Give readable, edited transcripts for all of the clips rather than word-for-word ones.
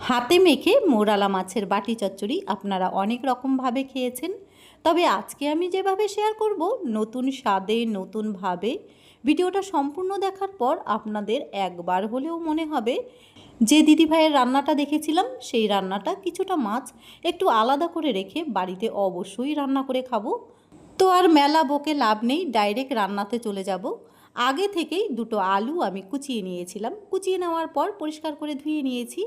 হাতে মেখে মোরালা মাছের বাটি চচ্চড়ি আপনারা অনেক রকমভাবে খেয়েছেন, তবে আজকে আমি যেভাবে শেয়ার করব নতুন স্বাদে নতুনভাবে, ভিডিওটা সম্পূর্ণ দেখার পর আপনাদের একবার হলেও মনে হবে যে দিদিভাইয়ের রান্নাটা দেখেছিলাম সেই রান্নাটা কিছুটা মাছ একটু আলাদা করে রেখে বাড়িতে অবশ্যই রান্না করে খাবো। তো আর মেলা বকে লাভ নেই, ডাইরেক্ট রান্নাতে চলে যাব। আগে থেকেই দুটো আলু আমি কুচিয়ে নিয়েছিলাম, কুচিয়ে নেওয়ার পর পরিষ্কার করে ধুয়ে নিয়েছি।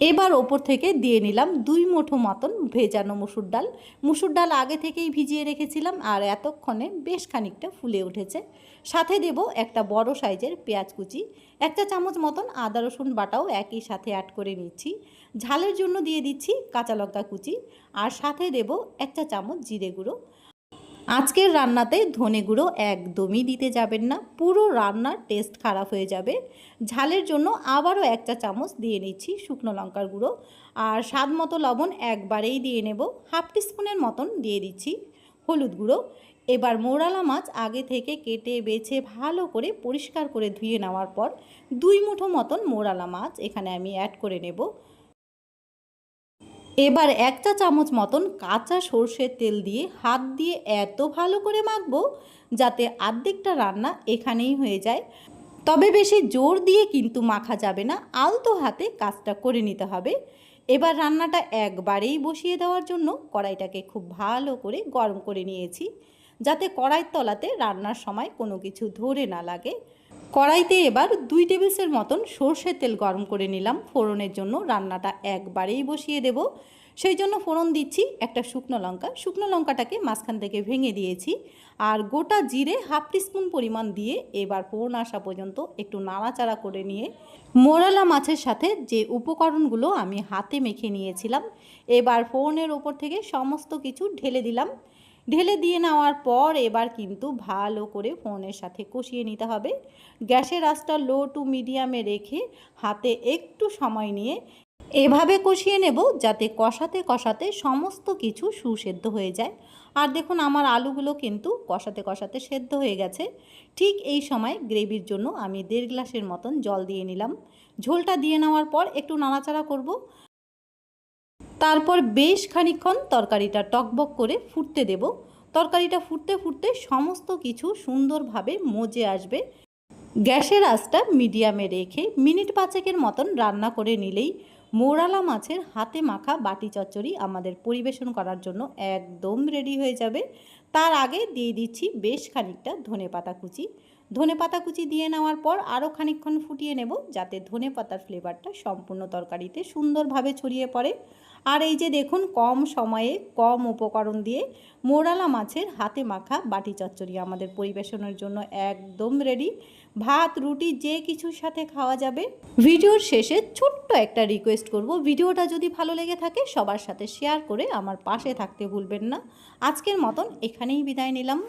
এবার ওপর থেকে দিয়ে নিলাম 2 মুঠো মতন ভেজানো মুসুর ডাল। মুসুর ডাল আগে থেকেই ভিজিয়ে রেখেছিলাম আর এতক্ষণে বেশ খানিকটা ফুলে উঠেছে। সাথে দেব একটা বড় সাইজের পেঁয়াজ কুচি, 1 চা চামচ মতন আদা রসুন বাটাও একই সাথে অ্যাড করে নিচ্ছি। ঝালের জন্য দিয়ে দিচ্ছি কাঁচা লঙ্কা কুচি, আর সাথে দেব 1 চা চামচ জিরে গুঁড়ো। আজকের রান্নাতে ধনে গুঁড়ো একদমই দিতে যাবেন না, পুরো রান্নার টেস্ট খারাপ হয়ে যাবে। ঝালের জন্য আবারও 1 চা চামচ দিয়ে নিচ্ছি শুকনো লঙ্কার গুঁড়ো, আর স্বাদ মতো লবণ একবারেই দিয়ে নেব। হাফ টিস্পুনের মতন দিয়ে দিচ্ছি হলুদ গুঁড়ো। এবার মোরালা মাছ আগে থেকে কেটে বেছে ভালো করে পরিষ্কার করে ধুয়ে নেওয়ার পর 2 মুঠো মতন মোরালা মাছ এখানে আমি অ্যাড করে নেব। এবার 1 চা চামচ মতন কাঁচা সর্ষের তেল দিয়ে হাত দিয়ে এত ভালো করে মাখবো যাতে অর্ধেকটা রান্না এখানেই হয়ে যায়। তবে বেশি জোর দিয়ে কিন্তু মাখা যাবে না, আলতো হাতে কাজটা করে নিতে হবে। এবার রান্নাটা একবারেই বসিয়ে দেওয়ার জন্য কড়াইটাকে খুব ভালো করে গরম করে নিয়েছি, যাতে কড়াইয়ের তলাতে রান্নার সময় কোনো কিছু ধরে না লাগে। কড়াইতে এবার 2 টেবিলসের মতন সর্ষের তেল গরম করে নিলাম ফোড়নের জন্য। রান্নাটা একবারেই বসিয়ে দেব, সেই জন্য ফোড়ন দিচ্ছি একটা শুকনো লঙ্কা। শুকনো লঙ্কাটাকে মাঝখান থেকে ভেঙে দিয়েছি, আর গোটা জিরে হাফ টিস্পুন পরিমাণ দিয়ে এবার ফোড়ন আসা পর্যন্ত একটু নাড়াচাড়া করে নিয়ে মোরালা মাছের সাথে যে উপকরণগুলো আমি হাতে মেখে নিয়েছিলাম এবার ফোড়নের ওপর থেকে সমস্ত কিছু ঢেলে দিলাম। ঢেলে দিয়ে নেওয়ার পর এবার কিন্তু ভালো করে ফোড়নের সাথে কষিয়ে নিতে হবে। গ্যাসের আঁচটা লো টু মিডিয়ামে রেখে হাতে একটু সময় নিয়ে এভাবে কষিয়ে নেব যাতে কষাতে কষাতে সমস্ত কিছু সুসেদ্ধ হয়ে যায়। আর দেখুন আমার আলুগুলো কিন্তু কষাতে কষাতে সেদ্ধ হয়ে গেছে। ঠিক এই সময় গ্রেভির জন্য আমি 1.5 গ্লাসের মতন জল দিয়ে নিলাম। ঝোলটা দিয়ে নেওয়ার পর একটু নাড়াচাড়া করব। তারপর বেশ খানিকক্ষণ তরকারিটা টকবক করে ফুটতে দেব। তরকারিটা ফুটতে ফুটতে সমস্ত কিছু সুন্দরভাবে মজে আসবে। গ্যাসের আঁচটা মিডিয়ামে রেখে মিনিট 5 মতন রান্না করে নিলেই মোরালা মাছের হাতে মাখা বাটি চচ্চড়ি আমাদের পরিবেশন করার জন্য একদম রেডি হয়ে যাবে। তার আগে দিয়ে দিচ্ছি বেশ খানিকটা ধনেপাতা কুচি। ধনেপাতা কুচি দিয়ে নেওয়ার পর আরও খানিকক্ষণ ফুটিয়ে নেব যাতে ধনেপাতার ফ্লেভারটা সম্পূর্ণ তরকারিতে সুন্দরভাবে ছড়িয়ে পড়ে। আর এই যে দেখুন কম সময়ে কম উপকরণ দিয়ে মোরালা মাছের হাতে মাখা বাটি চচ্চড়ি আমাদের পরিবেশনের জন্য একদম রেডি। ভাত রুটি যে কিছুর সাথে খাওয়া যাবে। ভিডিওর শেষে ছোট্ট একটা রিকোয়েস্ট করব, ভিডিওটা যদি ভালো লেগে থাকে সবার সাথে শেয়ার করে আমার পাশে থাকতে ভুলবেন না। আজকের মতন এখানেই বিদায় নিলাম।